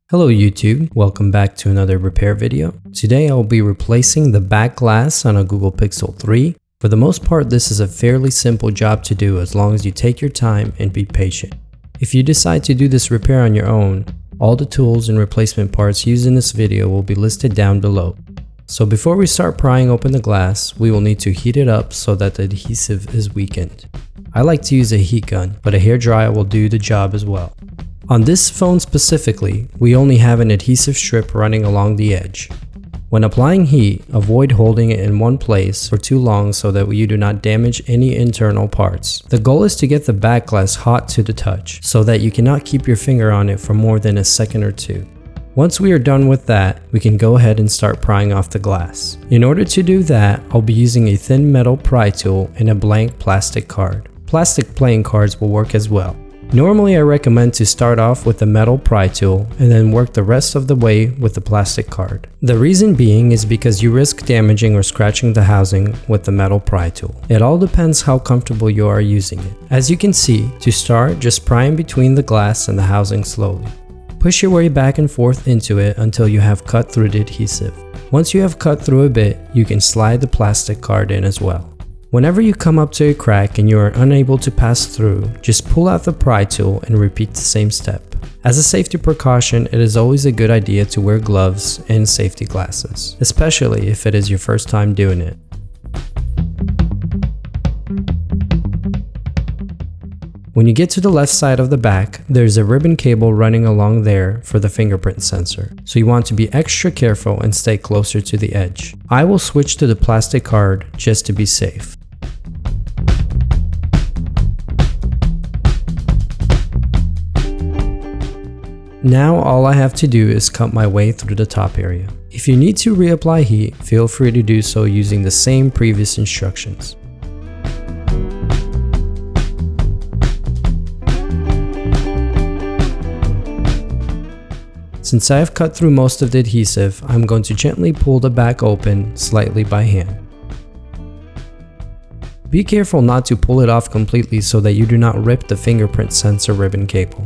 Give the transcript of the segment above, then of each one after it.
Hello YouTube, welcome back to another repair video. Today I'll be replacing the back glass on a Google Pixel 3. For the most part, this is a fairly simple job to do as long as you take your time and be patient. If you decide to do this repair on your own, all the tools and replacement parts used in this video will be listed down below. So before we start prying open the glass, we will need to heat it up so that the adhesive is weakened. I like to use a heat gun, but a hairdryer will do the job as well. On this phone specifically, we only have an adhesive strip running along the edge. When applying heat, avoid holding it in one place for too long so that you do not damage any internal parts. The goal is to get the back glass hot to the touch so that you cannot keep your finger on it for more than a second or two. Once we are done with that, we can go ahead and start prying off the glass. In order to do that, I'll be using a thin metal pry tool and a blank plastic card. Plastic playing cards will work as well. Normally I recommend to start off with the metal pry tool and then work the rest of the way with the plastic card. The reason being is because you risk damaging or scratching the housing with the metal pry tool. It all depends how comfortable you are using it. As you can see, to start, just pry in between the glass and the housing slowly. Push your way back and forth into it until you have cut through the adhesive. Once you have cut through a bit, you can slide the plastic card in as well. Whenever you come up to a crack and you are unable to pass through, just pull out the pry tool and repeat the same step. As a safety precaution, it is always a good idea to wear gloves and safety glasses, especially if it is your first time doing it. When you get to the left side of the back, there's a ribbon cable running along there for the fingerprint sensor, so you want to be extra careful and stay closer to the edge. I will switch to the plastic card just to be safe. Now all I have to do is cut my way through the top area. If you need to reapply heat, feel free to do so using the same previous instructions. Since I have cut through most of the adhesive, I'm going to gently pull the back open slightly by hand. Be careful not to pull it off completely so that you do not rip the fingerprint sensor ribbon cable.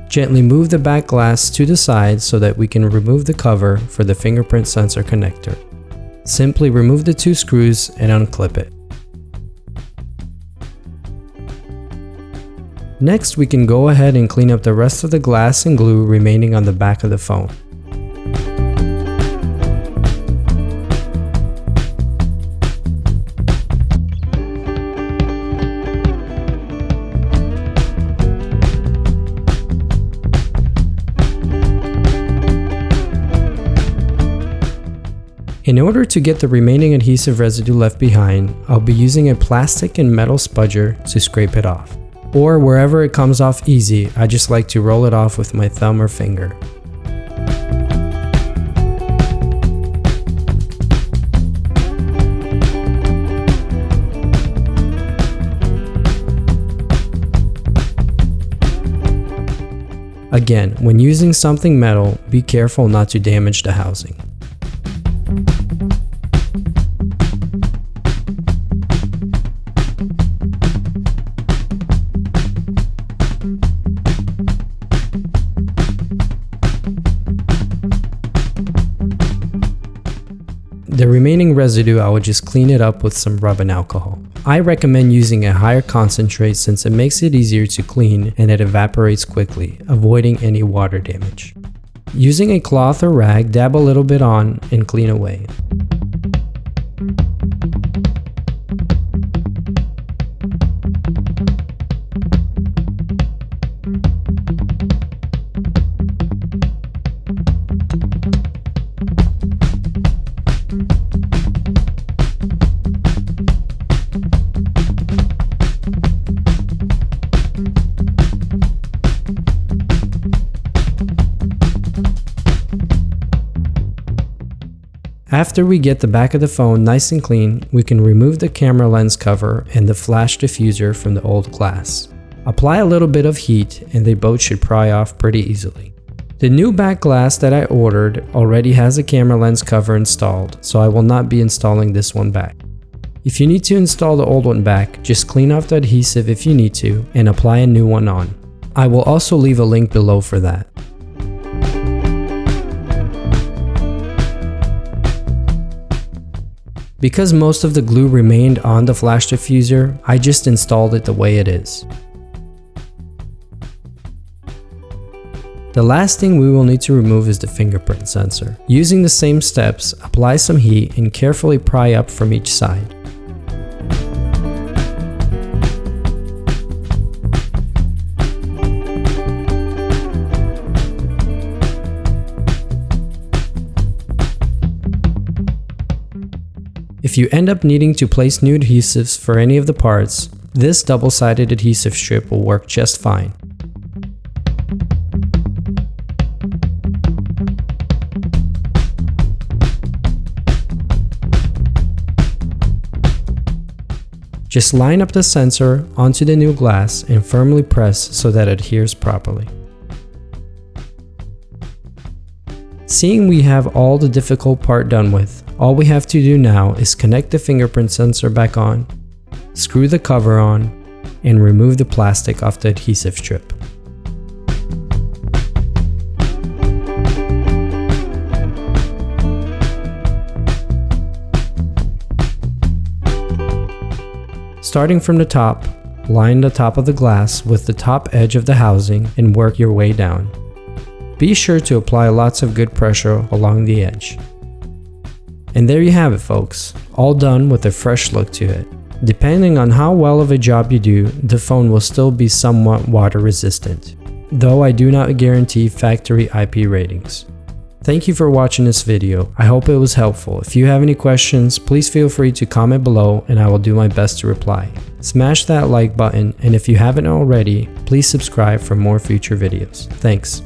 Gently move the back glass to the side so that we can remove the cover for the fingerprint sensor connector. Simply remove the two screws and unclip it. Next, we can go ahead and clean up the rest of the glass and glue remaining on the back of the phone. In order to get the remaining adhesive residue left behind, I'll be using a plastic and metal spudger to scrape it off. Or wherever it comes off easy, I just like to roll it off with my thumb or finger. Again, when using something metal, be careful not to damage the housing. The remaining residue, I will just clean it up with some rubbing alcohol. I recommend using a higher concentrate since it makes it easier to clean and it evaporates quickly, avoiding any water damage. Using a cloth or rag, dab a little bit on and clean away. After we get the back of the phone nice and clean, we can remove the camera lens cover and the flash diffuser from the old glass. Apply a little bit of heat and they both should pry off pretty easily. The new back glass that I ordered already has a camera lens cover installed, so I will not be installing this one back. If you need to install the old one back, just clean off the adhesive if you need to and apply a new one on. I will also leave a link below for that. Because most of the glue remained on the flash diffuser, I just installed it the way it is. The last thing we will need to remove is the fingerprint sensor. Using the same steps, apply some heat and carefully pry up from each side. If you end up needing to place new adhesives for any of the parts, this double-sided adhesive strip will work just fine. Just line up the sensor onto the new glass and firmly press so that it adheres properly. Seeing we have all the difficult part done with, all we have to do now is connect the fingerprint sensor back on, screw the cover on, and remove the plastic off the adhesive strip. Starting from the top, line the top of the glass with the top edge of the housing and work your way down. Be sure to apply lots of good pressure along the edge. And there you have it, folks, all done with a fresh look to it. Depending on how well of a job you do, the phone will still be somewhat water resistant, though I do not guarantee factory IP ratings. Thank you for watching this video. I hope it was helpful. If you have any questions, please feel free to comment below and I will do my best to reply. Smash that like button, and if you haven't already, please subscribe for more future videos. Thanks.